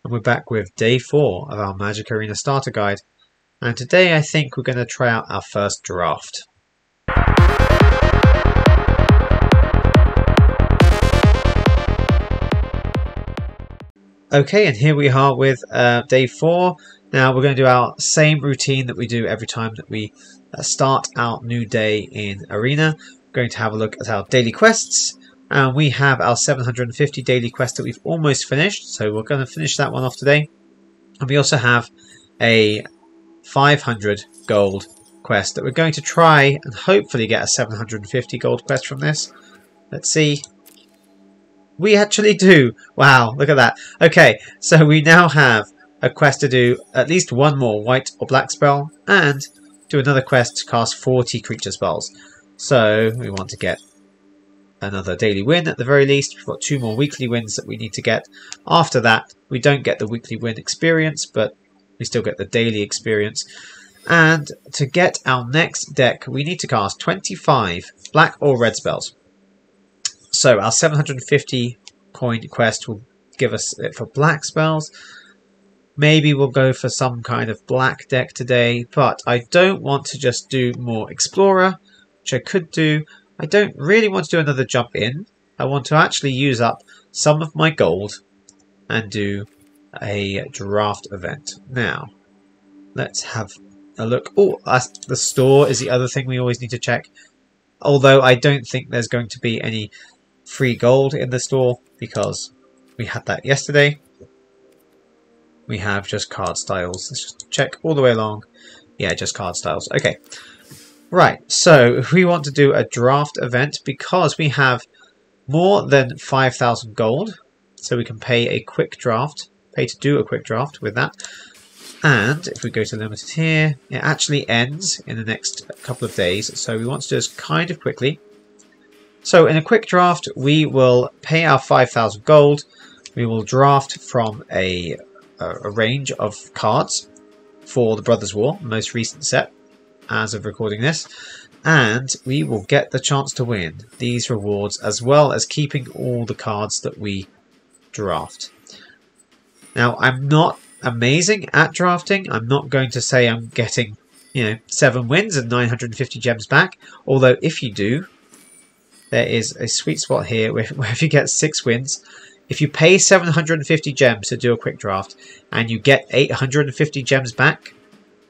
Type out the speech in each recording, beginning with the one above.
And we're back with day 4 of our Magic Arena starter guide. And today I think we're going to try out our first draft. Okay, and here we are with day 4. Now we're going to do our same routine that we do every time that we start our new day in Arena. We're going to have a look at our daily quests. And we have our 750 daily quest that we've almost finished. So we're going to finish that one off today. And we also have a 500 gold quest that we're going to try and hopefully get a 750 gold quest from this. Let's see. We actually do. Wow, look at that. Okay, so we now have a quest to do at least one more white or black spell and do another quest to cast 40 creature spells. So we want to get another daily win at the very least. We've got 2 more weekly wins that we need to get. After that, we don't get the weekly win experience, but we still get the daily experience. And to get our next deck, we need to cast 25 black or red spells. So our 750 coin quest will give us it for black spells. Maybe we'll go for some kind of black deck today, but I don't want to just do more Explorer, which I could do. I don't really want to do another jump in. I want to actually use up some of my gold and do a draft event. Now, let's have a look. Oh, the store is the other thing we always need to check. Although I don't think there's going to be any free gold in the store because we had that yesterday. We have just card styles. Let's just check all the way along. Yeah, just card styles. Okay. Right, so if we want to do a draft event, because we have more than 5,000 gold, so we can pay a quick draft, pay to do a quick draft with that. And if we go to limited here, it actually ends in the next couple of days, so we want to do this kind of quickly. So in a quick draft, we will pay our 5,000 gold, we will draft from a range of cards for the Brothers' War, the most recent set, as of recording this, and we will get the chance to win these rewards as well as keeping all the cards that we draft. Now, I'm not amazing at drafting. I'm not going to say I'm getting 7 wins and 950 gems back, although if you do, there is a sweet spot here where if you get 6 wins, if you pay 750 gems to do a quick draft and you get 850 gems back,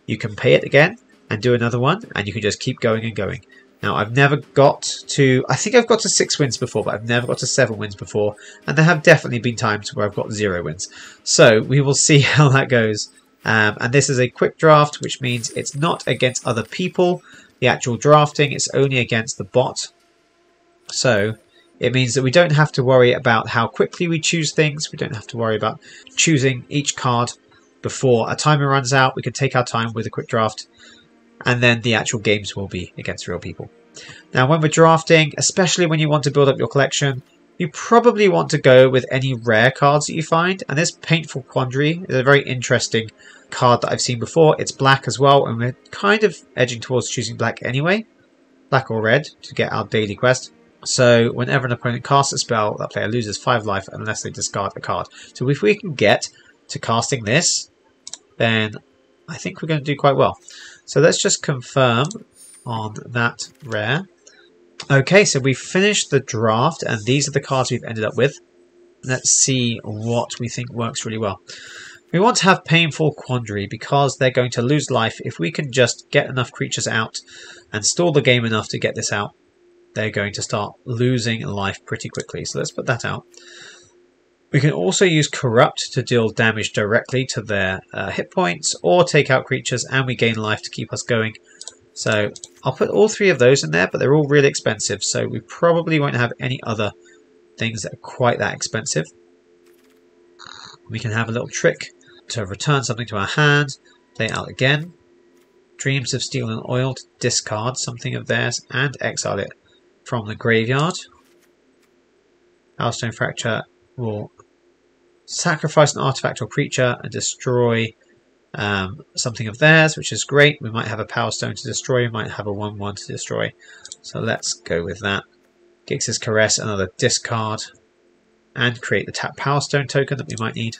you can pay it again and do another one, and you can just keep going and going. Now, I've never got to... I think I've got to 6 wins before, but I've never got to 7 wins before. And there have definitely been times where I've got 0 wins. So, we will see how that goes. And this is a quick draft, which means it's not against other people. The actual drafting, it's only against the bot. So, it means that we don't have to worry about how quickly we choose things. We don't have to worry about choosing each card before a timer runs out. We can take our time with a quick draft. And then the actual games will be against real people. Now, when we're drafting, especially when you want to build up your collection, you probably want to go with any rare cards that you find. And this Painful Quandary is a very interesting card that I've seen before. It's black as well, and we're kind of edging towards choosing black anyway. Black or red to get our daily quest. So, whenever an opponent casts a spell, that player loses 5 life unless they discard a card. So, if we can get to casting this, then I think we're going to do quite well. So let's just confirm on that rare. Okay, so we've finished the draft, and these are the cards we've ended up with. Let's see what we think works really well. We want to have Painful Quandary because they're going to lose life. If we can just get enough creatures out and stall the game enough to get this out, they're going to start losing life pretty quickly. So let's put that out. We can also use Corrupt to deal damage directly to their hit points, or take out creatures and we gain life to keep us going. So I'll put all 3 of those in there, but they're all really expensive, so we probably won't have any other things that are quite that expensive. We can have a little trick to return something to our hand, play it out again. Dreams of Steel and Oil to discard something of theirs and exile it from the graveyard. Powerstone Fracture will sacrifice an artifact or creature and destroy something of theirs, which is great. We might have a Power Stone to destroy, we might have a 1/1 to destroy. So let's go with that. Grixis Caress, another discard, and create the tap Power Stone token that we might need.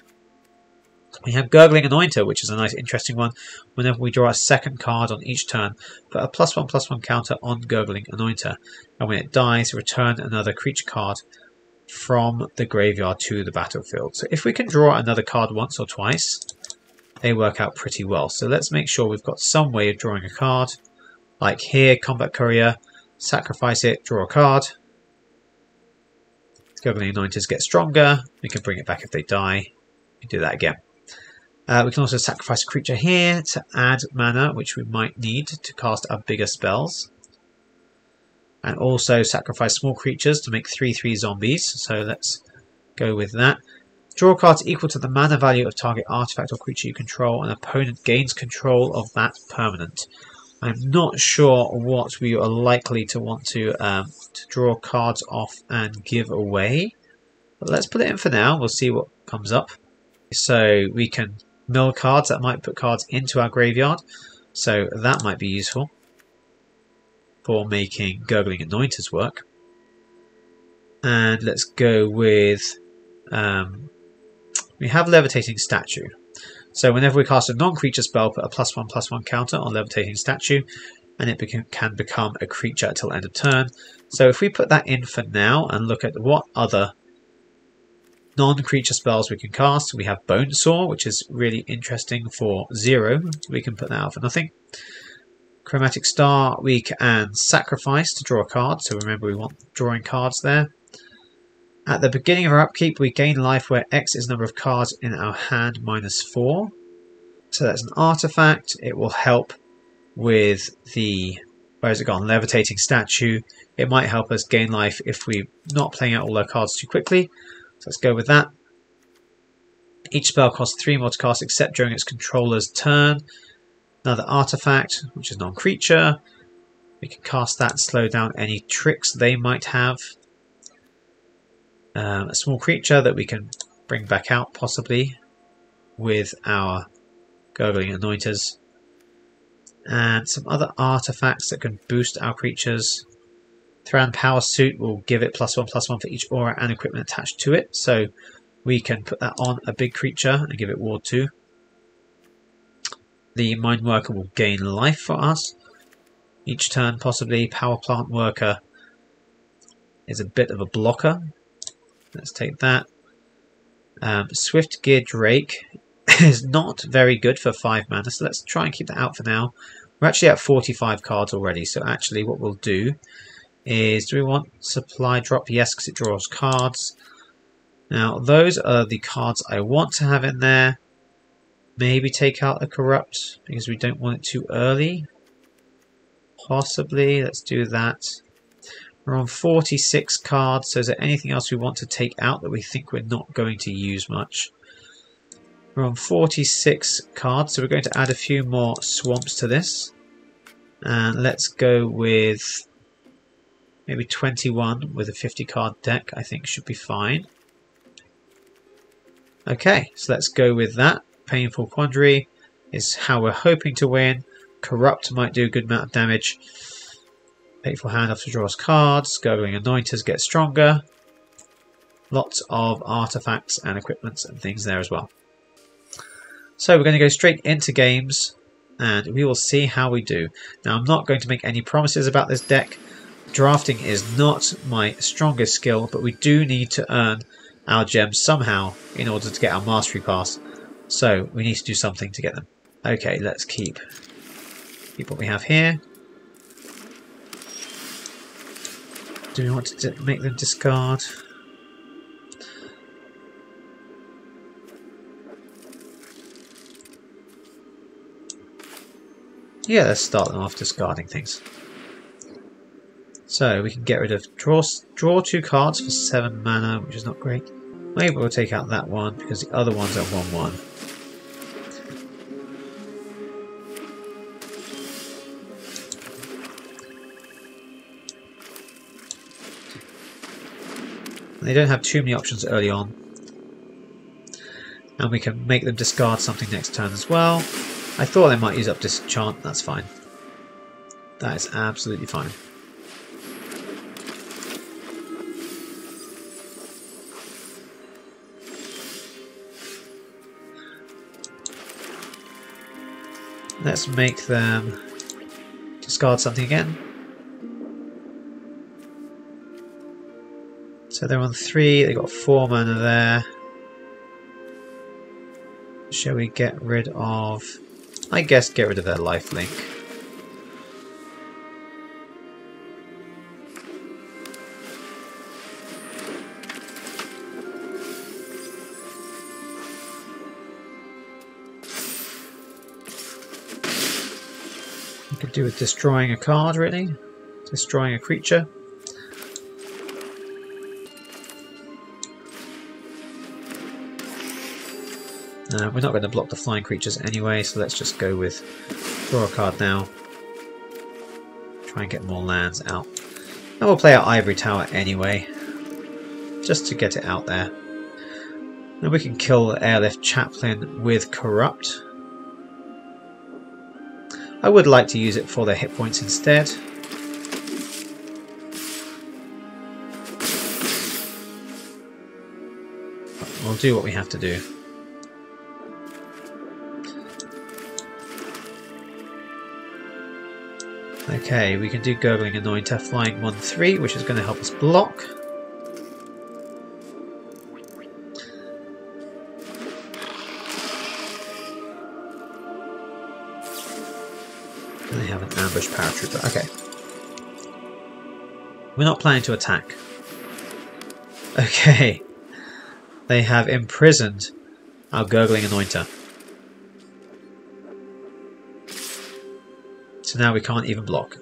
We have Gurgling Anointer, which is a nice interesting one. Whenever we draw a second card on each turn, put a +1/+1 counter on Gurgling Anointer. And when it dies, return another creature card from the graveyard to the battlefield. So if we can draw another card once or twice, they work out pretty well. So let's make sure we've got some way of drawing a card. Like here, Combat Courier, sacrifice it, draw a card. Gurgling Anointers get stronger. We can bring it back if they die. We can do that again. We can also sacrifice a creature here to add mana, which we might need to cast our bigger spells. And also sacrifice small creatures to make 3/3 zombies. So let's go with that. Draw cards equal to the mana value of target artifact or creature you control. An opponent gains control of that permanent. I'm not sure what we are likely to want to draw cards off and give away. But let's put it in for now. We'll see what comes up. So we can mill cards. That might put cards into our graveyard. So that might be useful for making Gurgling Anointers work. And let's go with... we have Levitating Statue. So whenever we cast a non-creature spell, put a +1/+1 counter on Levitating Statue, and it can become a creature until end of turn. So if we put that in for now and look at what other non-creature spells we can cast, we have Bonesaw, which is really interesting for 0. We can put that out for nothing. Chromatic Star, we can sacrifice to draw a card. So remember, we want drawing cards there. At the beginning of our upkeep, we gain life where X is the number of cards in our hand -4. So that's an artifact. It will help with the... Where has it gone? Levitating Statue. It might help us gain life if we're not playing out all our cards too quickly. So let's go with that. Each spell costs 3 more to cast except during its controller's turn. Another artifact, which is non-creature. We can cast that and slow down any tricks they might have. A small creature that we can bring back out possibly with our Gurgling Anointers. And some other artifacts that can boost our creatures. Thran Power Suit will give it +1/+1 for each aura and equipment attached to it. So we can put that on a big creature and give it Ward 2. The Mind Worker will gain life for us each turn possibly. Power Plant Worker is a bit of a blocker. Let's take that. Swift Gear Drake is not very good for 5 mana, so let's try and keep that out for now. We're actually at 45 cards already, so actually what we'll do is, do we want Supply Drop? Yes, because it draws cards. Now, those are the cards I want to have in there. Maybe take out a Corrupt, because we don't want it too early. Possibly, let's do that. We're on 46 cards, so is there anything else we want to take out that we think we're not going to use much? We're on 46 cards, so we're going to add a few more swamps to this. And let's go with maybe 21 with a 50 card deck, I think should be fine. Okay, so let's go with that. Painful Quandary is how we're hoping to win. Corrupt might do a good amount of damage. Fateful Handoff to draw us cards. Gurgling Anointers get stronger. Lots of artifacts and equipments and things there as well. So we're going to go straight into games and we will see how we do. Now, I'm not going to make any promises about this deck. Drafting is not my strongest skill, but we do need to earn our gems somehow in order to get our Mastery Pass. So we need to do something to get them. Okay, let's keep what we have here. Do we want to make them discard? Yeah, let's start them off discarding things. So we can get rid of draw 2 cards for 7 mana, which is not great. Maybe we'll take out that one because the other ones are 1/1. They don't have too many options early on. And we can make them discard something next turn as well. I thought they might use up Disenchant, that's fine. That is absolutely fine. Let's make them discard something again. So they're on 3, they got 4 mana there. Shall we get rid of... I guess get rid of their lifelink. We could do with destroying a card, really. Destroying a creature. We're not going to block the flying creatures anyway, so let's just go with draw a card now. Try and get more lands out. And we'll play our Ivory Tower anyway, just to get it out there. Then we can kill Airlift Chaplain with Corrupt. I would like to use it for their hit points instead. We'll do what we have to do. Okay, we can do Gurgling Anointer, flying 1/3, which is going to help us block. And they have an ambush paratrooper. Okay. We're not planning to attack. Okay. They have imprisoned our Gurgling Anointer. So now we can't even block.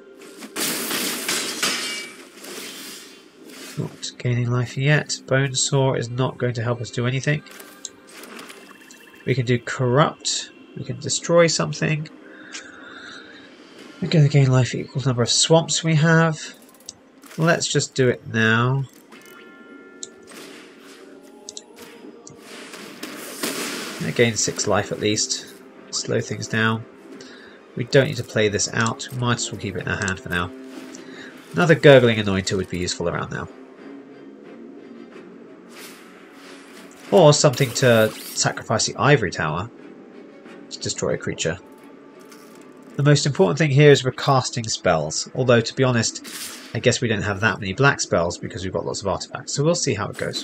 Not gaining life yet. Bonesaw is not going to help us do anything. We can do Corrupt. We can destroy something. We're going to gain life equal number of swamps we have. Let's just do it now. Gain 6 life at least. Slow things down. We don't need to play this out. We might as well keep it in our hand for now. Another Gurgling Anointer would be useful around now. Or something to sacrifice the Ivory Tower to destroy a creature. The most important thing here is we're casting spells. Although, to be honest, I guess we don't have that many black spells because we've got lots of artifacts. So we'll see how it goes.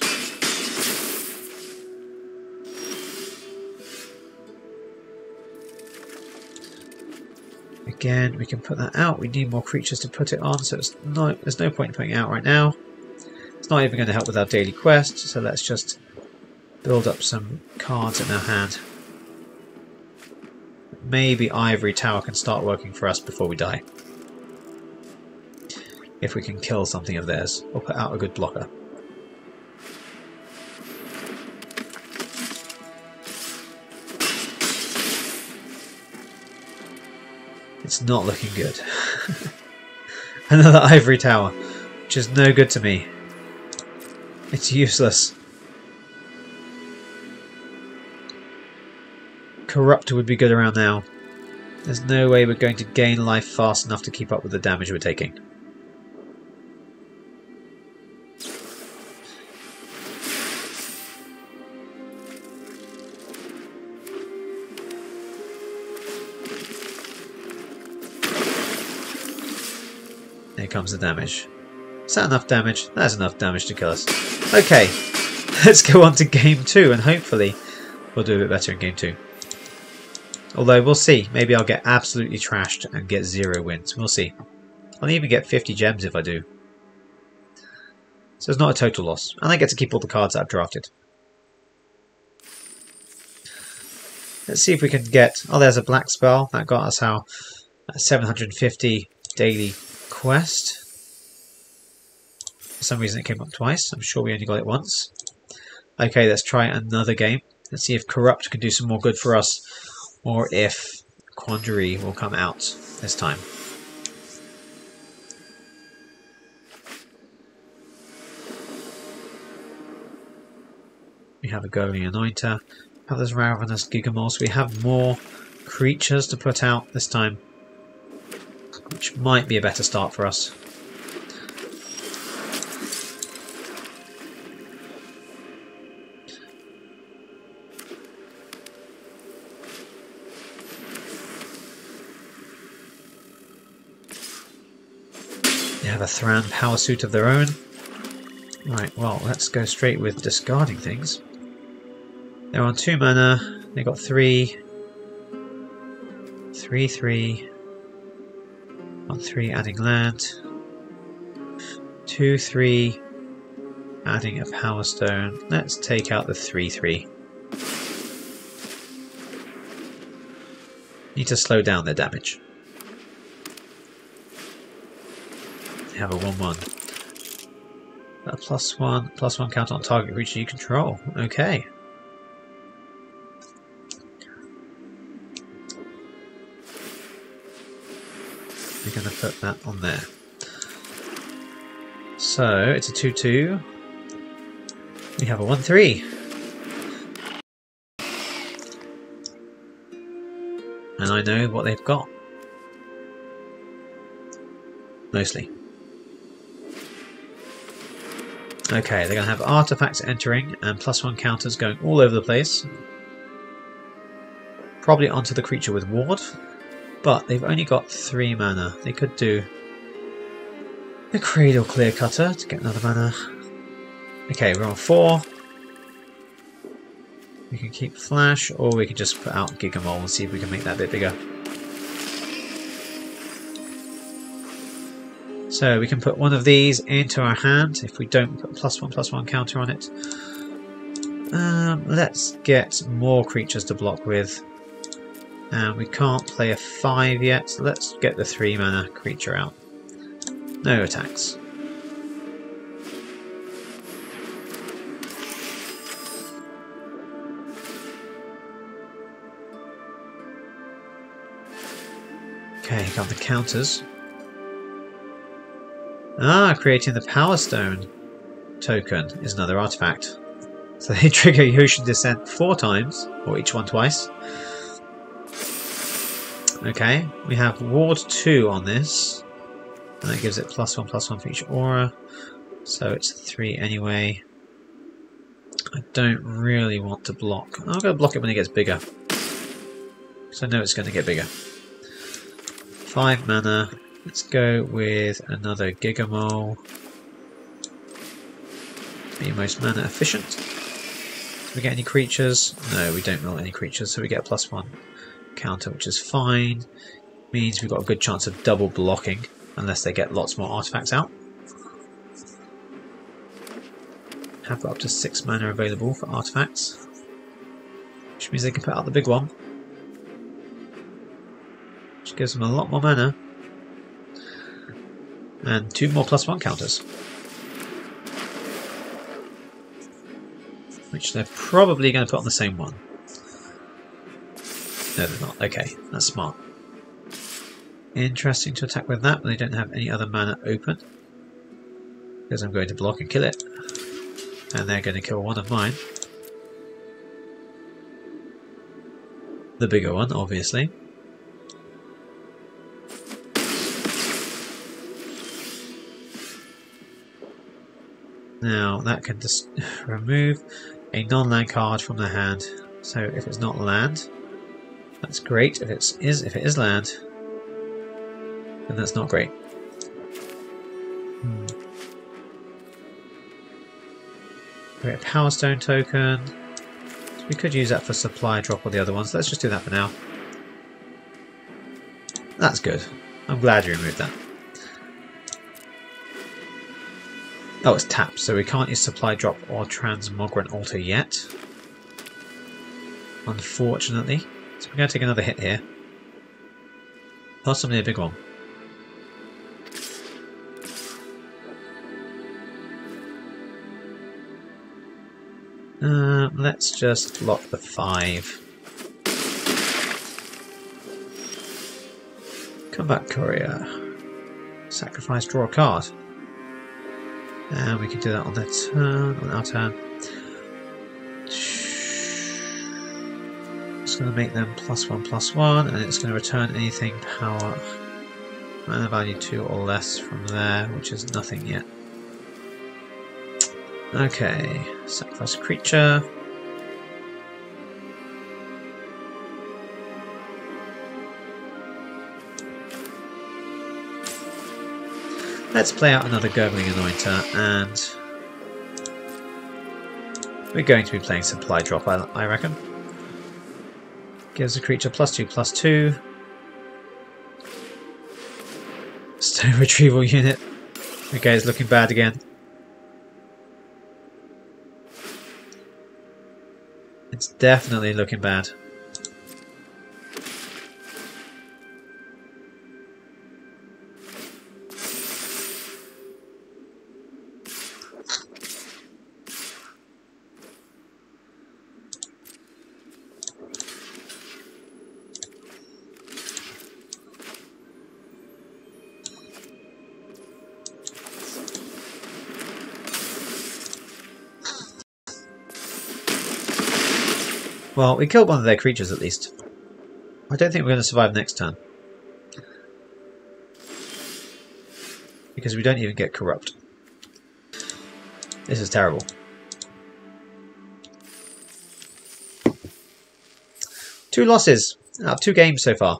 Again, we can put that out. We need more creatures to put it on, so there's no point in putting it out right now. It's not even going to help with our daily quest, so let's just build up some cards in our hand. Maybe Ivory Tower can start working for us before we die. If we can kill something of theirs, or put out a good blocker. It's not looking good. Another Ivory Tower, which is no good to me. It's useless. Corrupt would be good around now. There's no way we're going to gain life fast enough to keep up with the damage we're taking. Here comes the damage. Is that enough damage? That's enough damage to kill us. Okay, let's go on to game 2 and hopefully we'll do a bit better in game 2. Although we'll see. Maybe I'll get absolutely trashed and get 0 wins. We'll see. I'll even get 50 gems if I do. So it's not a total loss. And I get to keep all the cards that I've drafted. Let's see if we can get... Oh, there's a black spell. That got us our 750 daily quest. For some reason it came up twice. I'm sure we only got it once. Okay, let's try another game. Let's see if Corrupt can do some more good for us, or if Quandary will come out this time. We have a Gurgling Anointer. We have this Ravenous Gigamore. We have more creatures to put out this time, which might be a better start for us. have a Thran power suit of their own. Right, well, let's go straight with discarding things. They're on 2 mana. They got 3. 3, 3. On 3, adding land. 2, 3. Adding a power stone. Let's take out the 3, 3. Need to slow down their damage. They have a 1/1. A +1 counter on target creature you control. Okay. We're going to put that on there. So it's a 2/2. We have a 1/3. And I know what they've got. Mostly. Okay, they're going to have artifacts entering and +1 counters going all over the place. Probably onto the creature with ward. But they've only got 3 mana. They could do the Cradle Clear Cutter to get another mana. Okay, we're on 4. We can keep Flash, or we can just put out Gigamole and see if we can make that a bit bigger. So we can put one of these into our hand if we don't put +1/+1 counter on it. Let's get more creatures to block with. And we can't play a 5 yet, so let's get the 3 mana creature out. No attacks. Okay, here come the counters. Creating the Power Stone token is another artifact. So they trigger Ocean Descent 4 times, or each one twice. Okay, we have Ward 2 on this, and that gives it +1/+1 for each aura, so it's 3 anyway. I don't really want to block. I'm going to block it when it gets bigger, because I know it's going to get bigger. 5 mana. Let's go with another Gigamole. Be most mana efficient. Do we get any creatures? No, we don't roll any creatures, so we get a +1 counter, which is fine. Means we've got a good chance of double blocking, unless they get lots more artifacts out. Have got up to 6 mana available for artifacts, which means they can put out the big one, which gives them a lot more mana. And 2 more +1 counters. Which they're probably going to put on the same one. No, they're not. Okay, that's smart. Interesting to attack with that, but they don't have any other mana open. Because I'm going to block and kill it. And they're going to kill one of mine. The bigger one, obviously. Now that can just remove a non-land card from the hand. So if it's not land, that's great. If it is land, then that's not great. Create a Power Stone token. So we could use that for supply drop or the other ones. Let's just do that for now. That's good. I'm glad you removed that. Oh, it's tapped, so we can't use Supply Drop or Transmogrant Altar yet. Unfortunately. So we're going to take another hit here. Possibly a big one. Let's just lock the 5. Combat Courier. Sacrifice, draw a card. And we can do that on their turn, on our turn. It's going to make them +1/+1, and it's going to return anything power mana value 2 or less from there, which is nothing yet. Okay, sacrifice a creature. Let's play out another Gurgling Anointer, and we're going to be playing Supply Drop, I reckon. Gives the creature +2/+2. Stone Retrieval Unit. Okay, it's looking bad again. It's definitely looking bad. Well, we killed one of their creatures at least. I don't think we're going to survive next turn. Because we don't even get Corrupt. This is terrible. Two losses out of 2 games so far.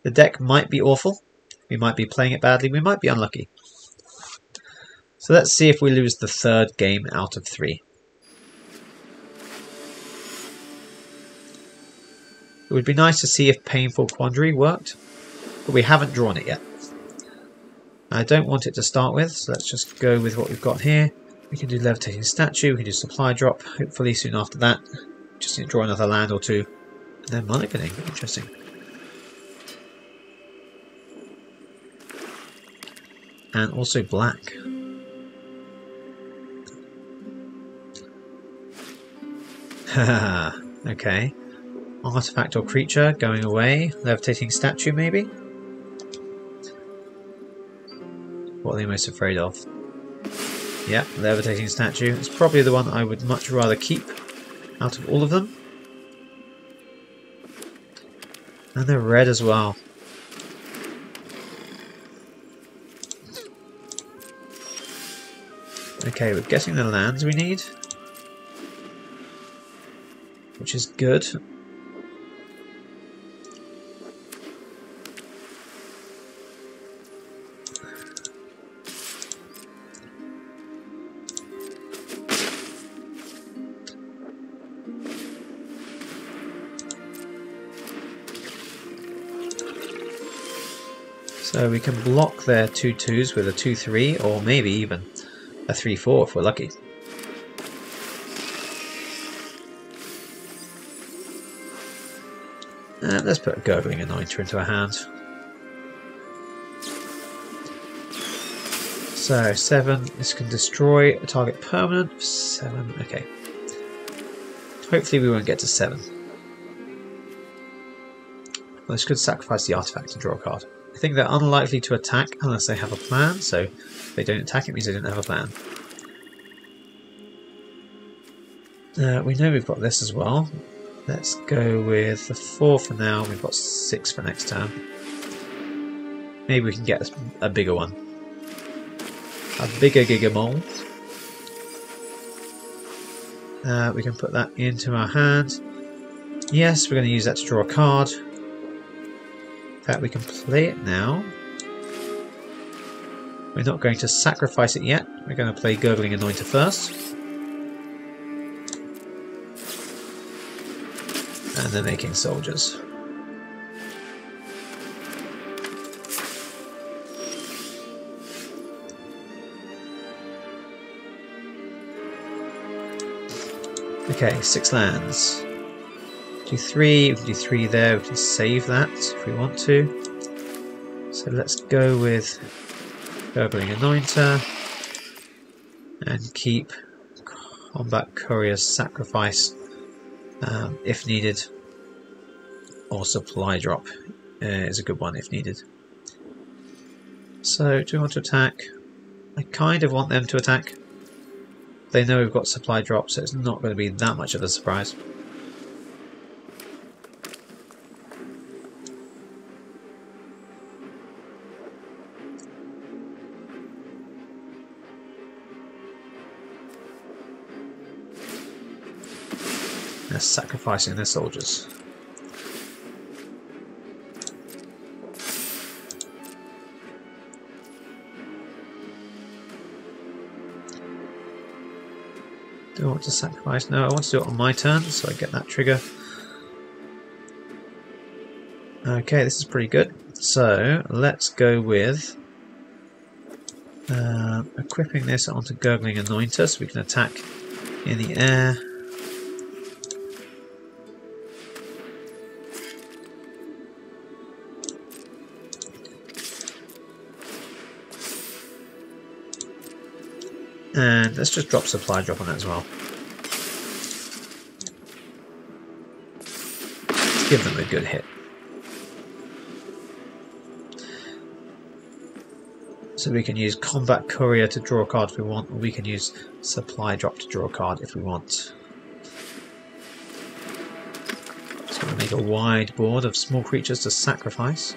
The deck might be awful. We might be playing it badly. We might be unlucky. So let's see if we lose the 3rd game out of 3. It would be nice to see if Painful Quandary worked, but we haven't drawn it yet. I don't want it to start with, so let's just go with what we've got here. We can do Levitating Statue, we can do Supply Drop, hopefully soon after that. Just need to draw another land or 2. And then Mulliganing, interesting. And also black. Haha, okay. Artifact or creature going away. Levitating Statue, maybe? What are they most afraid of? Yeah, Levitating Statue. It's probably the one I would much rather keep out of all of them. And they're red as well. Okay, we're getting the lands we need, which is good. So we can block their 2/2s with a 2/3, or maybe even a 3/4 if we're lucky. And let's put a Gurgling Anointer into our hand. So 7, this can destroy a target permanent. 7, okay. Hopefully we won't get to 7. Well, this could sacrifice the artifact to draw a card. I think they're unlikely to attack unless they have a plan, so if they don't attack it means they don't have a plan. We know we've got this as well. Let's go with the 4 for now. We've got 6 for next turn. Maybe we can get a bigger one. A bigger Gigamole. We can put that into our hand. Yes, we're going to use that to draw a card. In fact, we can play it now. We're not going to sacrifice it yet. We're going to play Gurgling Anointer first. And they're making soldiers. Okay, 6 lands. Do 3, we can do 3 there, we can save that if we want to. So let's go with Gurgling Anointer and keep Combat Courier's Sacrifice if needed, or Supply Drop is a good one if needed. So do we want to attack? I kind of want them to attack. They know we've got Supply Drop, so it's not going to be that much of a surprise. They're sacrificing their soldiers. Do I want to sacrifice? No, I want to do it on my turn, so I get that trigger. Okay, this is pretty good. So let's go with equipping this onto Gurgling Anointer so we can attack in the air. And let's just drop Supply Drop on that as well. Let's give them a good hit. So we can use Combat Courier to draw a card if we want, or we can use Supply Drop to draw a card if we want. Just going to make a wide board of small creatures to sacrifice.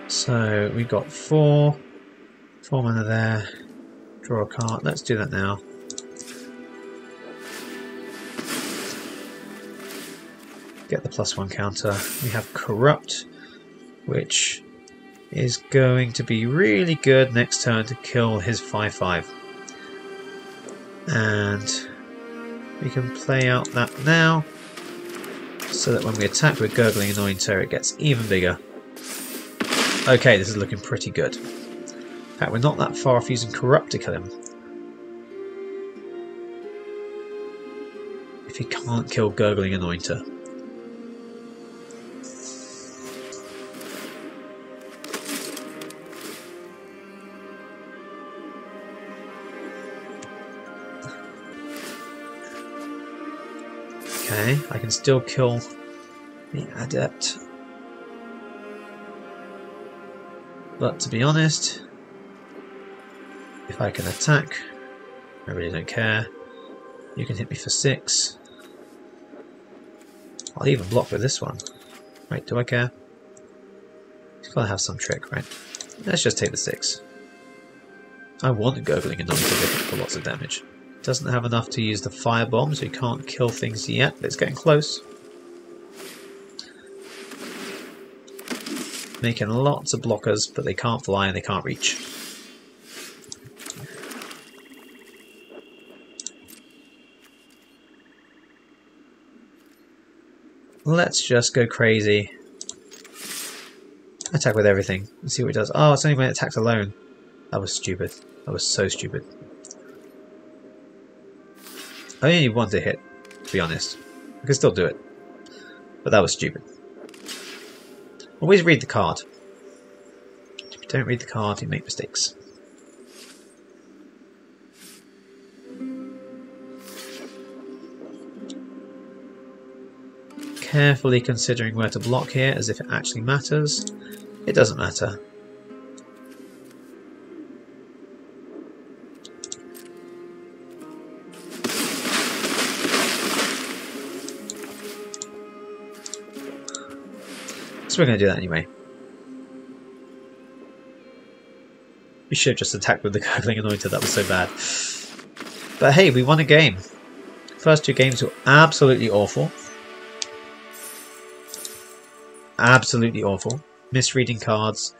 So we've got four mana there. Draw a card. Let's do that now. Get the +1 counter. We have Corrupt, which is going to be really good next turn to kill his 5/5. And we can play out that now, so that when we attack with Gurgling Anointer it gets even bigger. Okay, this is looking pretty good. In fact, we're not that far off using Corrupt to kill him. If he can't kill Gurgling Anointer. Okay, I can still kill the Adept. But to be honest, if I can attack, I really don't care. You can hit me for 6. I'll even block with this one. Wait, do I care? It's got to have some trick, right? Let's just take the 6. I want a Gurgling Anointer for lots of damage. Doesn't have enough to use the Firebomb, so he can't kill things yet, but it's getting close. Making lots of blockers, but they can't fly and they can't reach. Let's just go crazy. Attack with everything and see what it does. Oh, it's only when it attacks alone. That was stupid. That was so stupid. I only need one to hit, to be honest. I can still do it. But that was stupid. Always read the card. If you don't read the card, you make mistakes. Carefully considering where to block here, as if it actually matters. It doesn't matter. So we're going to do that anyway. We should have just attacked with the Gurgling Anointer, that was so bad. But hey, we won a game. First 2 games were absolutely awful. Absolutely awful. Misreading cards,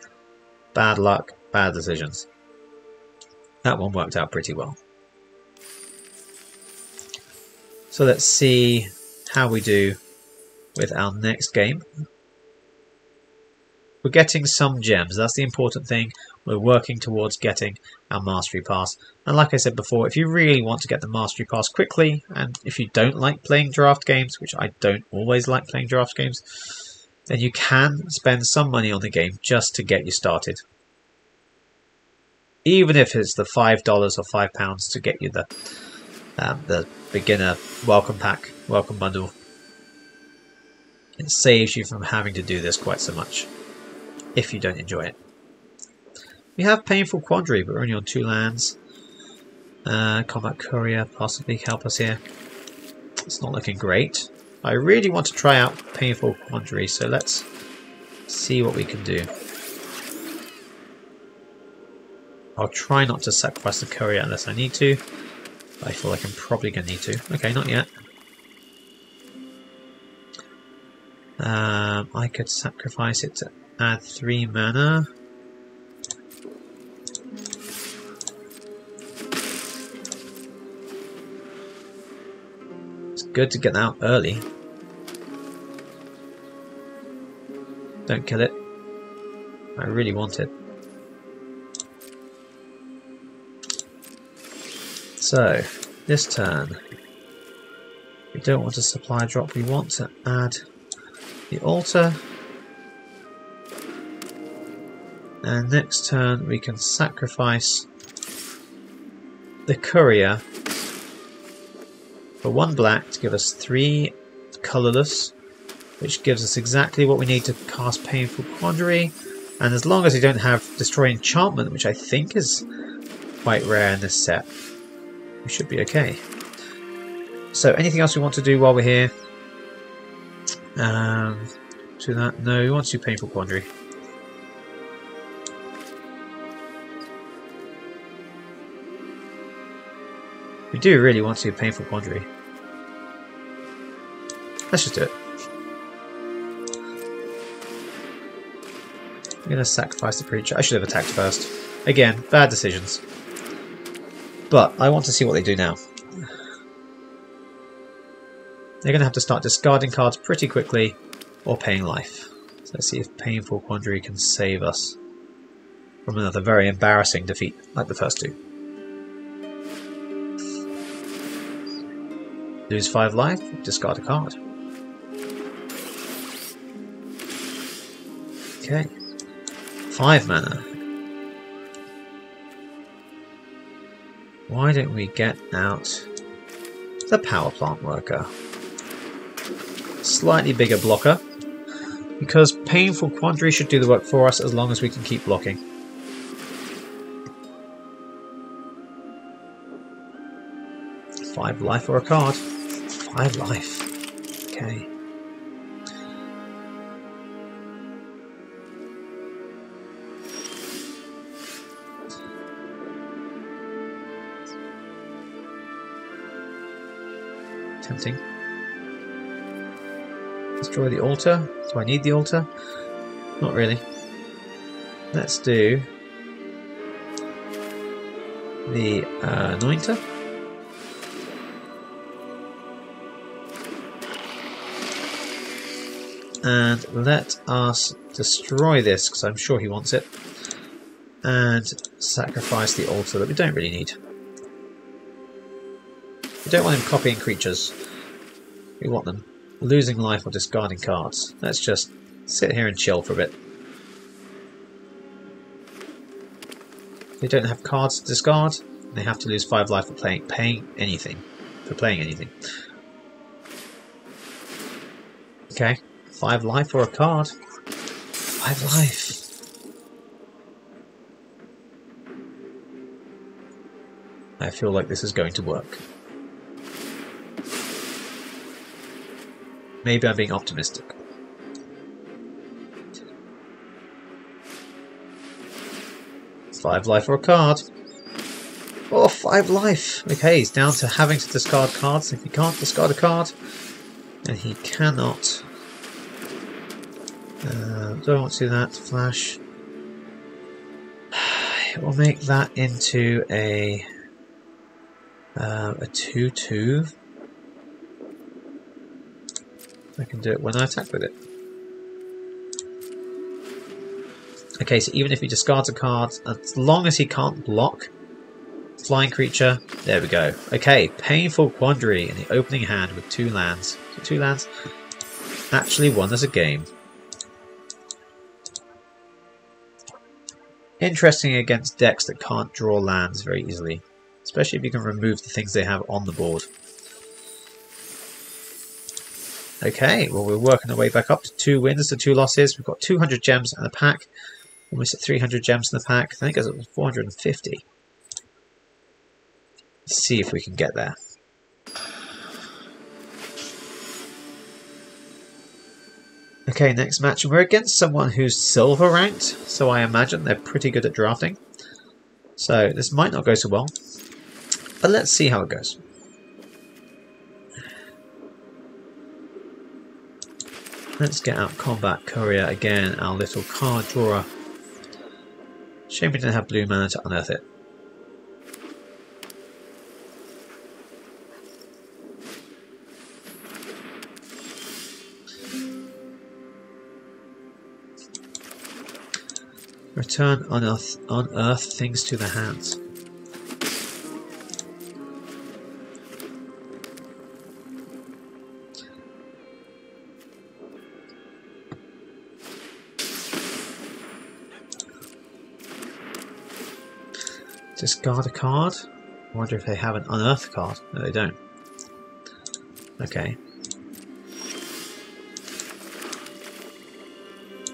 bad luck, bad decisions. That one worked out pretty well. So let's see how we do with our next game. We're getting some gems, that's the important thing. We're working towards getting our Mastery Pass. And like I said before, if you really want to get the Mastery Pass quickly, and if you don't like playing draft games, which I don't always like playing draft games, then you can spend some money on the game just to get you started. Even if it's the $5 or £5 to get you the beginner welcome pack, welcome bundle. It saves you from having to do this quite so much, if you don't enjoy it. We have Painful Quandary, but we're only on 2 lands. Combat Courier possibly help us here. It's not looking great. I really want to try out Painful Quandary, so let's see what we can do. I'll try not to sacrifice the Courier unless I need to. But I feel like I'm probably going to need to. Okay, not yet. I could sacrifice it to add 3 mana. It's good to get that out early. Don't kill it. I really want it. So, this turn, we don't want a supply drop, we want to add the altar. And next turn we can sacrifice the courier for 1 black to give us 3 colourless, which gives us exactly what we need to cast Painful Quandary. And as long as we don't have Destroy Enchantment, which I think is quite rare in this set, we should be okay. So anything else we want to do while we're here? Do that? No, we want to do Painful Quandary. We do really want to do Painful Quandary. Let's just do it. I'm going to sacrifice the creature. I should have attacked first. Again, bad decisions. But I want to see what they do now. They're going to have to start discarding cards pretty quickly or paying life. So let's see if Painful Quandary can save us from another very embarrassing defeat like the first 2. Lose 5 life, discard a card. Okay. 5 mana. Why don't we get out the Power Plant Worker? Slightly bigger blocker, because Painful Quandary should do the work for us as long as we can keep blocking. Five life or a card. 5 life. Okay. Tempting. Destroy the altar. Do I need the altar? Not really. Let's do the Anointer. And let us destroy this, because I'm sure he wants it. And sacrifice the altar that we don't really need. We don't want him copying creatures. We want them losing life or discarding cards. Let's just sit here and chill for a bit. They don't have cards to discard. They have to lose 5 life for paying anything. Okay, 5 life or a card. 5 life. I feel like this is going to work. Maybe I'm being optimistic. Five life or a card. Oh, 5 life. Okay, he's down to having to discard cards. If he can't discard a card, then he cannot. Do I want to do that? Flash. We'll make that into a 2/2. I can do it when I attack with it. Okay, so even if he discards a card, as long as he can't block flying creature, there we go. Okay, Painful Quandary in the opening hand with 2 lands. So 2 lands actually won us a game. Interesting against decks that can't draw lands very easily, especially if you can remove the things they have on the board. Okay, well we're working our way back up to 2 wins to 2 losses. We've got 200 gems in the pack. Almost at 300 gems in the pack. I think it was 450. Let's see if we can get there. Okay, next match. We're against someone who's silver ranked, so I imagine they're pretty good at drafting. So this might not go so well, but let's see how it goes. Let's get out Combat Courier again, our little card drawer. Shame we didn't have blue mana to unearth it. Return unearth things to the hands. Discard a card. I wonder if they have an unearth card. No, they don't. Okay.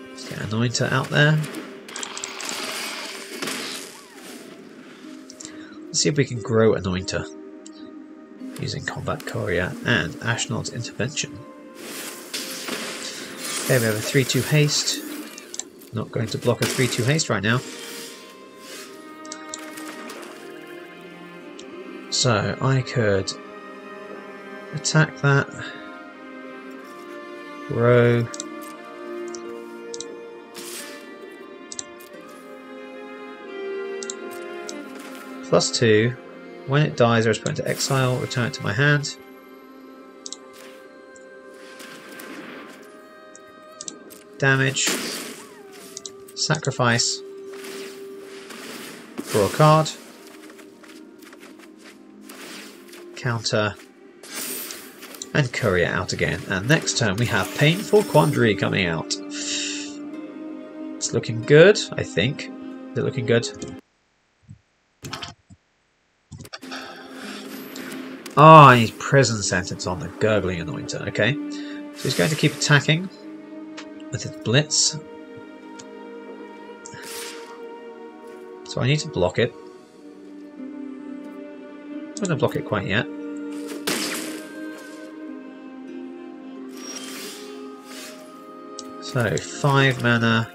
Let's get Anointer out there. Let's see if we can grow Anointer using Combat Courier and Ashnod's Intervention. Okay, we have a 3-2 haste. Not going to block a 3-2 haste right now. So I could attack that, grow, +2. When it dies, I was put into exile, return it to my hand. Damage, sacrifice, draw a card. Counter, and Courier out again. And next turn we have Painful Quandary coming out. It's looking good, I think. Is it looking good? Ah, I need Prison Sentence on the Gurgling Anointer. Okay, so he's going to keep attacking with his Blitz. So I need to block it. I'm not going to block it quite yet. So 5 mana,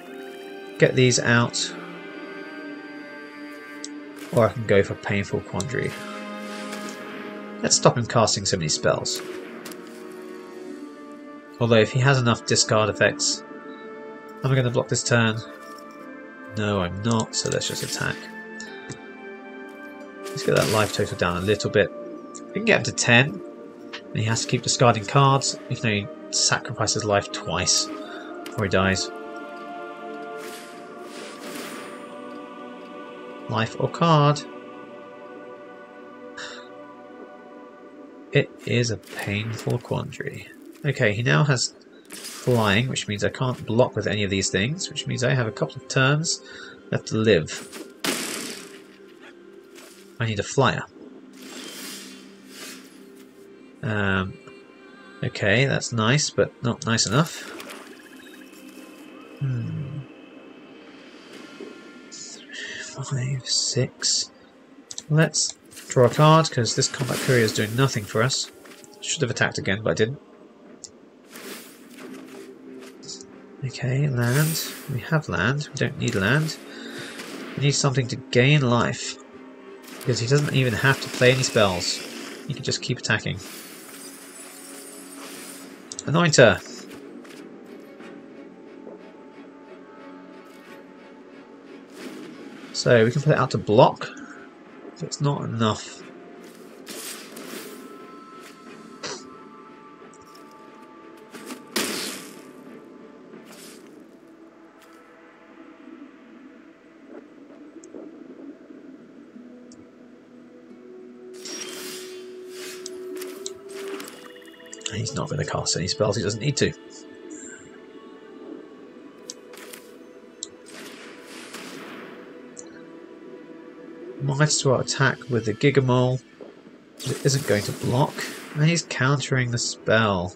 get these out, or I can go for Painful Quandary. Let's stop him casting so many spells. Although if he has enough discard effects, am I going to block this turn? No, I'm not, so let's just attack. Let's get that life total down a little bit. We can get up to 10. And he has to keep discarding cards, even though he sacrifices life twice before he dies. Life or card. It is a Painful Quandary. Okay, he now has flying, which means I can't block with any of these things, which means I have a couple of turns left to live. I need a flyer. Okay, that's nice, but not nice enough. 5, 6. Let's draw a card, because this Combat Courier is doing nothing for us. Should have attacked again, but I didn't. Okay, land. We have land. We don't need land. We need something to gain life. Because he doesn't even have to play any spells. He can just keep attacking. Anointer. So we can put it out to block. But it's not enough. He's not going to cast any spells he doesn't need to. Might as well attack with the Gigamole. It isn't going to block. And he's countering the spell.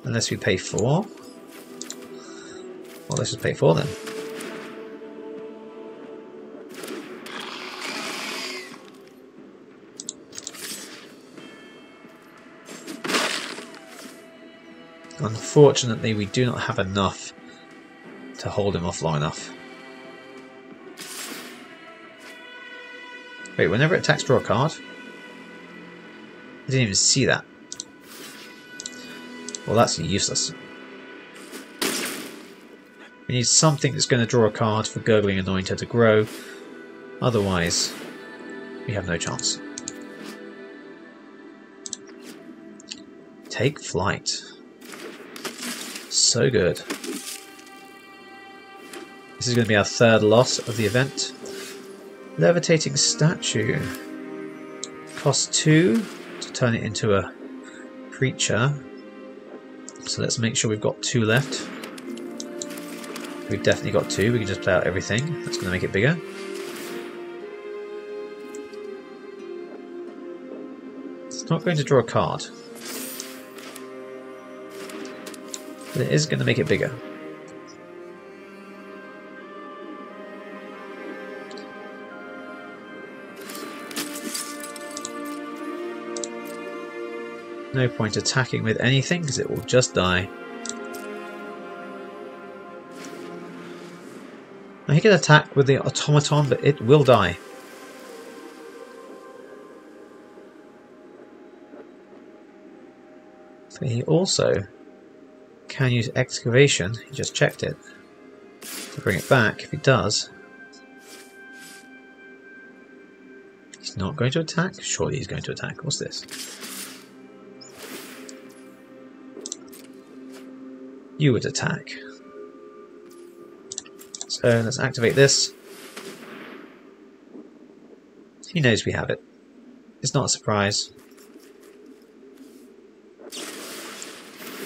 Unless we pay 4. Well, let's just pay 4 then. Unfortunately, we do not have enough to hold him off long enough. Wait, whenever it attacks, draw a card? I didn't even see that. Well, that's useless. We need something that's going to draw a card for Gurgling Anointer to grow. Otherwise, we have no chance. Take Flight. So good. This is going to be our third loss of the event. Levitating Statue. Costs 2 to turn it into a creature. So let's make sure we've got 2 left. We've definitely got 2. We can just play out everything. That's going to make it bigger. It's not going to draw a card. But it is going to make it bigger. No point attacking with anything because it will just die. Now he can attack with the automaton, but it will die. But he also can use excavation. He just checked it to bring it back. If he does, he's not going to attack. Surely he's going to attack. What's this? You would attack. So let's activate this. He knows we have it. It's not a surprise.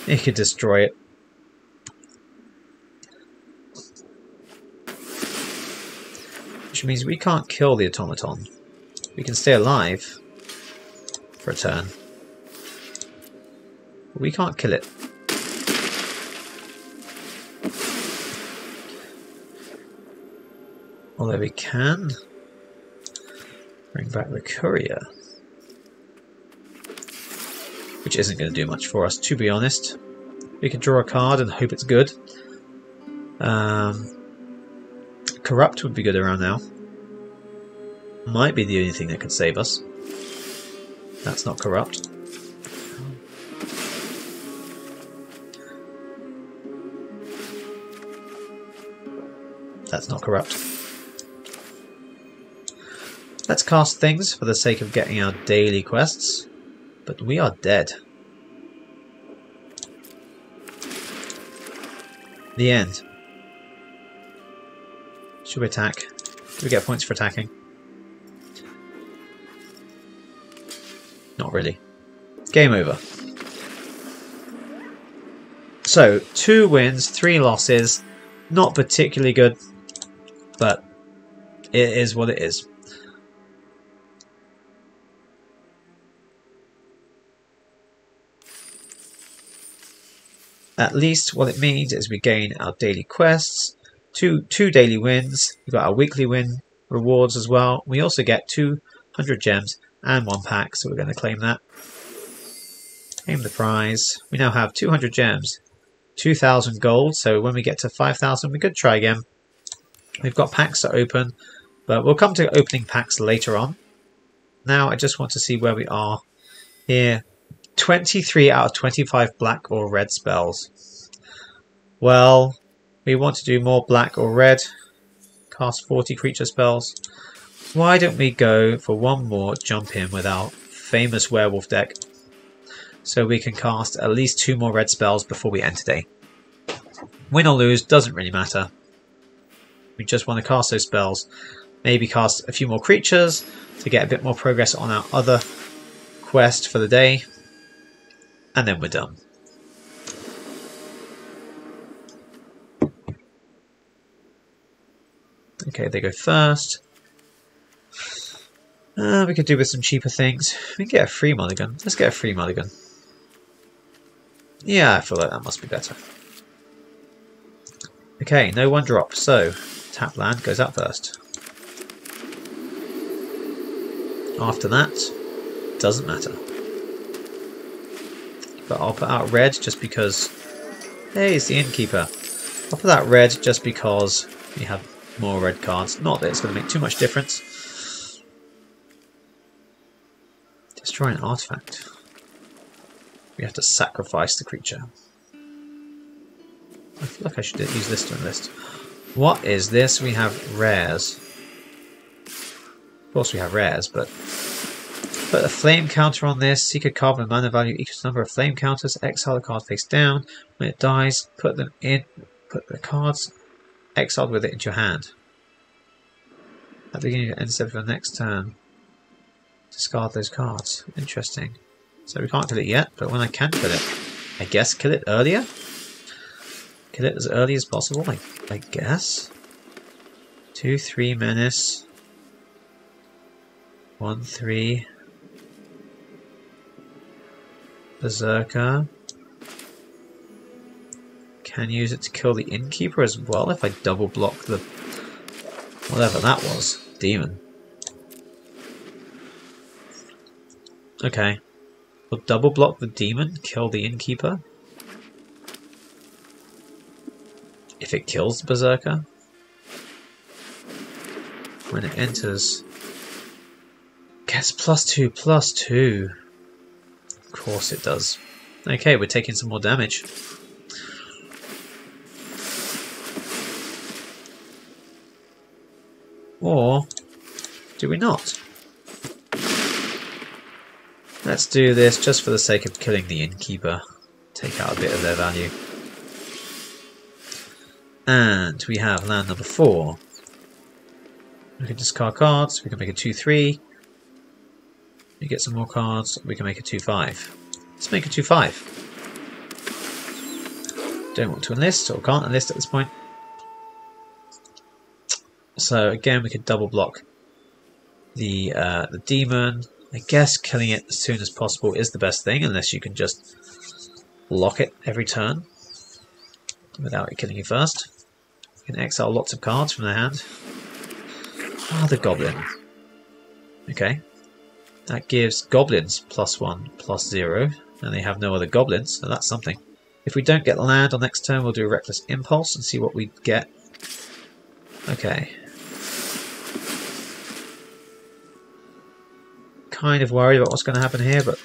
He could destroy it. Which means we can't kill the automaton. We can stay alive for a turn. But we can't kill it. Although we can bring back the courier, which isn't going to do much for us, to be honest. We can draw a card and hope it's good. Corrupt would be good around now. Might be the only thing that could save us. That's not corrupt. That's not corrupt. Let's cast things for the sake of getting our daily quests, but we are dead. The end. Should we attack? Do we get points for attacking? Not really. Game over. So, 2 wins, 3 losses. Not particularly good, but it is what it is. At least what it means is we gain our daily quests, two daily wins, we've got our weekly win rewards as well. We also get 200 gems and 1 pack, so we're going to claim that. Claim the prize. We now have 200 gems, 2,000 gold, so when we get to 5,000 we could try again. We've got packs to open, but we'll come to opening packs later on. Now I just want to see where we are here. 23 out of 25 black or red spells. Well, we want to do more black or red. Cast 40 creature spells. Why don't we go for one more jump in with our famous werewolf deck, so we can cast at least 2 more red spells before we end today. Win or lose, doesn't really matter. We just want to cast those spells. Maybe cast a few more creatures to get a bit more progress on our other quest for the day. And then we're done. Okay, they go first. We could do with some cheaper things. We can get a free mulligan. Let's get a free mulligan. Yeah, I feel like that must be better. Okay, no 1 drop. So, tap land goes out first. After that, doesn't matter. But I'll put out red just because... Hey, it's the innkeeper. I'll put out red just because we have more red cards. Not that it's going to make too much difference. Destroy an artifact. we have to sacrifice the creature. I feel like I should use this to enlist. What is this? We have rares. Of course we have rares, but put a flame counter on this. Seek a card with mana value equals the number of flame counters. Exile the card face down. When it dies, put them in. Put the cards exiled with it into your hand. At the beginning of the end step of the next turn, discard those cards. Interesting. So we can't kill it yet, but when I can kill it, I guess kill it earlier? Kill it as early as possible, I guess. 2/3 menace. 1/3 Berserker. Can use it to kill the innkeeper as well if I double block the whatever that was. Demon. Okay. We'll double block the demon, kill the innkeeper. If it kills the berserker. When it enters, gets +2/+2. Of course it does. Okay, we're taking some more damage. Or do we not? Let's do this just for the sake of killing the innkeeper. Take out a bit of their value. And we have land number 4. We can discard cards. We can make a 2/3. We get some more cards. We can make a 2/5. Let's make a 2/5. Don't want to enlist or can't enlist at this point. So again, we could double block the demon. I guess killing it as soon as possible is the best thing, unless you can just lock it every turn without it killing you first. You can exile lots of cards from their hand. Ah, the goblin. Okay. That gives goblins +1/+0, and they have no other goblins, so that's something. If we don't get land on next turn, we'll do a Reckless Impulse and see what we get. Okay. Kind of worried about what's going to happen here, but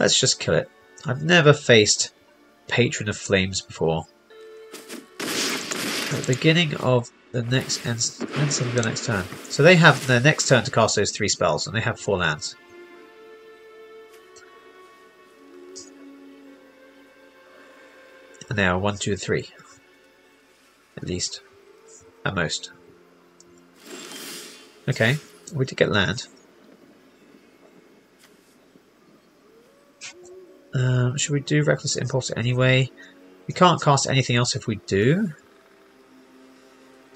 let's just kill it. I've never faced Patron of Flames before. At the beginning of the next end of the next turn. So they have their next turn to cast those 3 spells, and they have 4 lands. And they are 1, 2, 3. At least. At most. Okay, we did get land. Should we do Reckless Impulse anyway? We can't cast anything else if we do.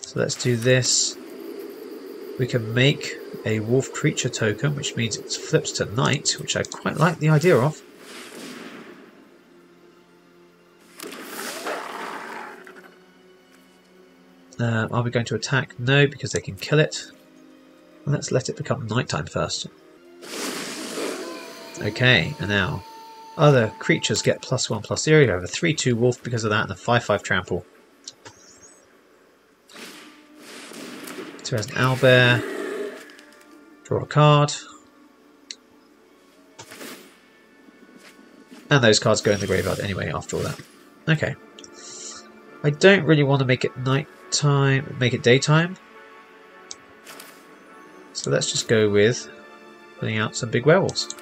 So let's do this. We can make a wolf creature token, which means it flips to night, which I quite like the idea of. Are we going to attack? No, because they can kill it. Let's let it become nighttime first. Okay, and now other creatures get +1/+0. You have a 3/2 wolf because of that, and a 5/5 trample. So as an owlbear, draw a card, and those cards go in the graveyard anyway after all that. Okay, I don't really want to make it nighttime, make it daytime. So let's just go with putting out some big werewolves.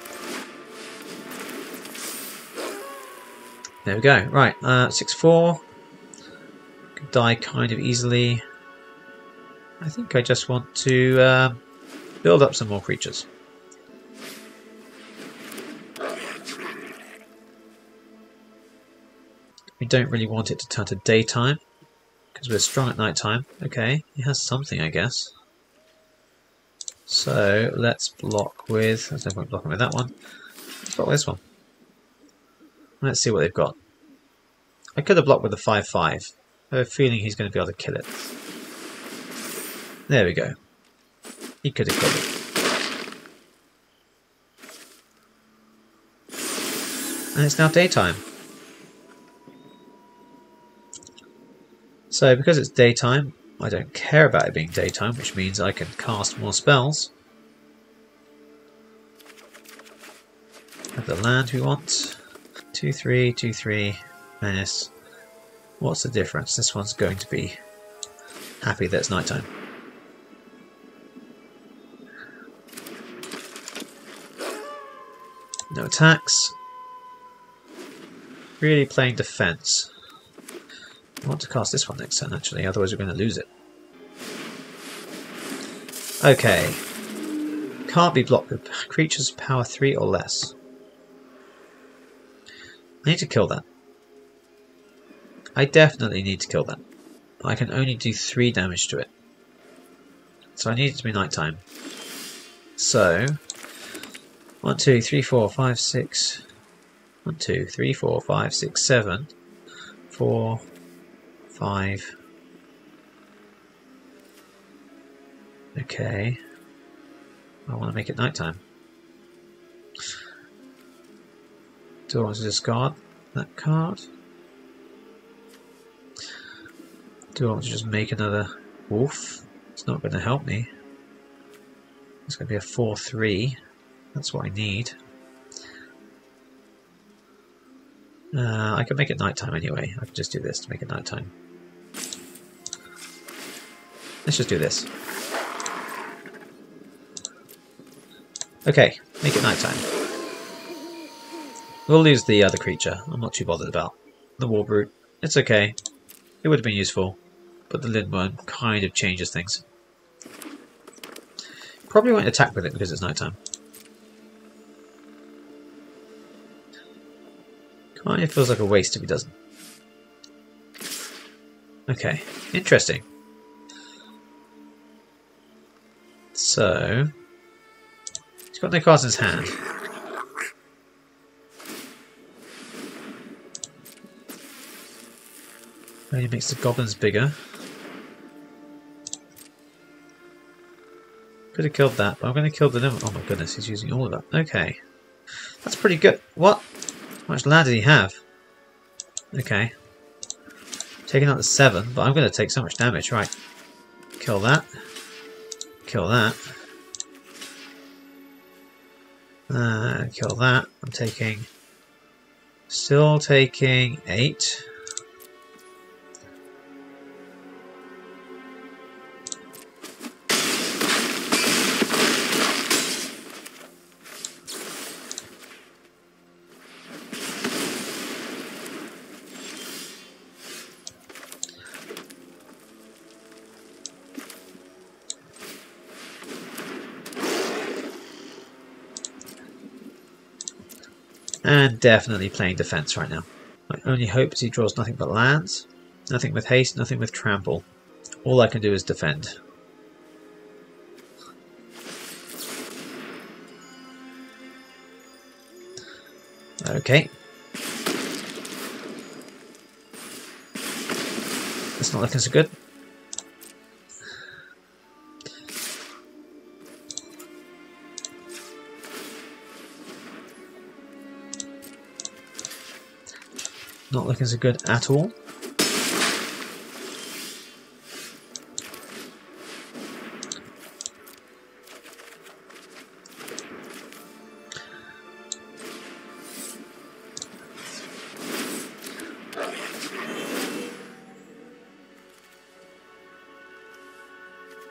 There we go. Right, 6/4. Could die kind of easily. I think I just want to build up some more creatures. We don't really want it to turn to daytime because we're strong at night time. Okay, he has something, I guess. So let's block with. There's no point blocking with that one. Let's block with this one. Let's see what they've got. I could have blocked with the 5/5. I have a feeling he's going to be able to kill it. There we go. He could have killed it. And it's now daytime. So because it's daytime, I don't care about it being daytime, which means I can cast more spells. I Look at the land we want. 2/3, 2/3, menace. What's the difference? This one's going to be happy that it's nighttime. No attacks. Really playing defense. I want to cast this one next turn actually, otherwise we're going to lose it. Okay. Can't be blocked with creatures power 3 or less. I need to kill that. I definitely need to kill that. I can only do 3 damage to it. So I need it to be nighttime. So 1, 2, 3, 4, 5, 6. 1, 2, 3, 4, 5, 6, 7. 4, 5. Okay. I want to make it nighttime. Do I want to discard that card? Do I want to just make another wolf? It's not going to help me. It's going to be a 4/3. That's what I need. I can make it nighttime anyway. I can just do this to make it nighttime. Let's just do this. Okay, make it nighttime. We'll lose the other creature. I'm not too bothered about the war brute. It's okay. It would have been useful, but the Lindworm kind of changes things. Probably won't attack with it because it's nighttime. Kind of feels like a waste if he doesn't. Okay, interesting. So he's got no cards in his hand. He makes the goblins bigger. Could have killed that, but I'm going to kill the limit. Oh my goodness, he's using all of that. Okay. That's pretty good. What? How much land did he have? Okay. Taking out the 7, but I'm going to take so much damage. Right. Kill that. Kill that. Kill that. I'm taking... Still taking 8. And definitely playing defense right now. My only hope is he draws nothing but lands. Nothing with haste, nothing with trample. All I can do is defend. Okay. That's not looking so good. Not looking so good at all.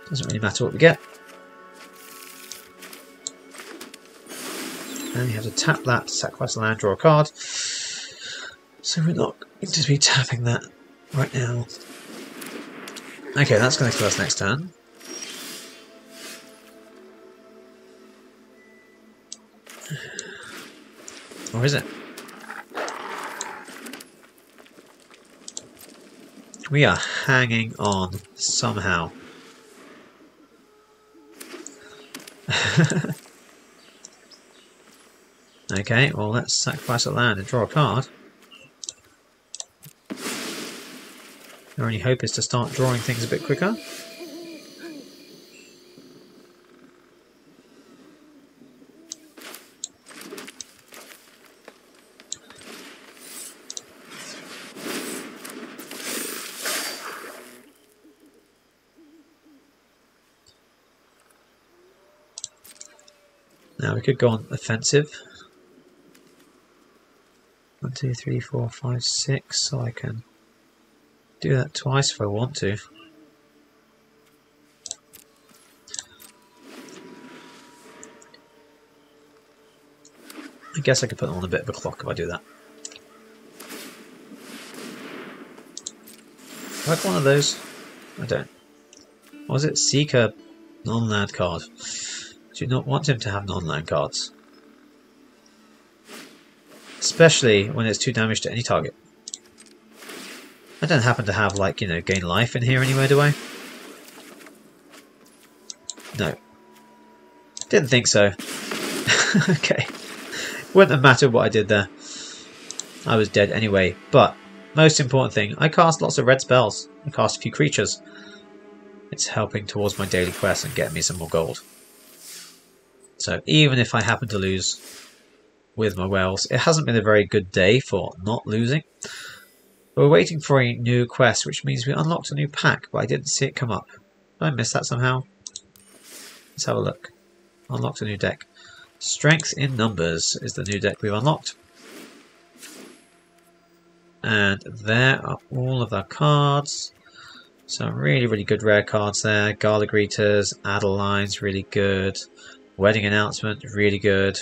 Doesn't really matter what we get. And you have to tap that to sacrifice a land, draw a card. So we're not going to be tapping that right now. Okay, that's going to kill us next turn. Or is it? We are hanging on somehow. Okay, well let's sacrifice a land and draw a card. Our only hope is to start drawing things a bit quicker. Now we could go on offensive. 1, 2, 3, 4, 5, 6, so I can do that twice if I want to. I guess I could put them on a bit of a clock if I do that. Do I have one of those? I don't. Or was it seek a non-land card? Do you not want him to have non-land cards? Especially when it's 2 damage to any target. I don't happen to have, like, you know, gain life in here anywhere, do I? No. Didn't think so. Okay. Wouldn't have mattered what I did there. I was dead anyway. But, most important thing, I cast lots of red spells. I cast a few creatures. It's helping towards my daily quest and getting me some more gold. So, even if I happen to lose with my werewolves, it hasn't been a very good day for not losing. We're waiting for a new quest, which means we unlocked a new pack, but I didn't see it come up. Did I miss that somehow? Let's have a look. Unlocked a new deck. Strength in Numbers is the new deck we've unlocked. And there are all of our cards. Some really, really good rare cards there. Gala Greeters, Adeline's really good. Wedding Announcement, really good.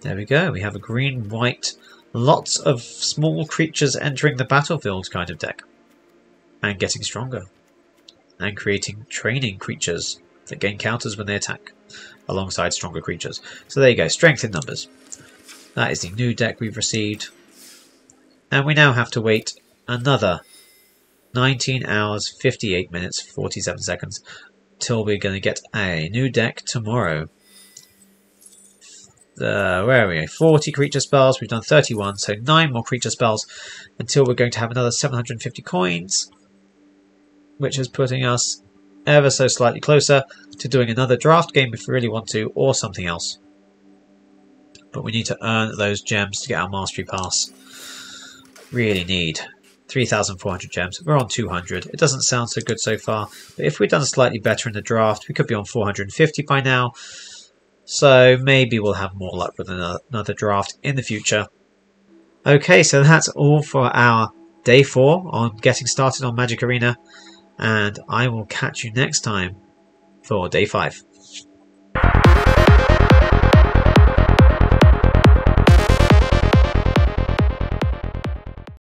There we go. We have a green-white, lots of small creatures entering the battlefield kind of deck. And getting stronger. And creating training creatures that gain counters when they attack, alongside stronger creatures. So there you go, Strength in Numbers. That is the new deck we've received. And we now have to wait another 19 hours, 58 minutes, 47 seconds till we're going to get a new deck tomorrow. Where are we? 40 creature spells. We've done 31, so 9 more creature spells until we're going to have another 750 coins, which is putting us ever so slightly closer to doing another draft game if we really want to, or something else. But we need to earn those gems to get our Mastery Pass. Really need 3,400 gems. We're on 200. It doesn't sound so good so far, but if we'd done slightly better in the draft, we could be on 450 by now. So maybe we'll have more luck with another draft in the future. Okay, so that's all for our day 4 on getting started on Magic Arena. And I will catch you next time for day 5.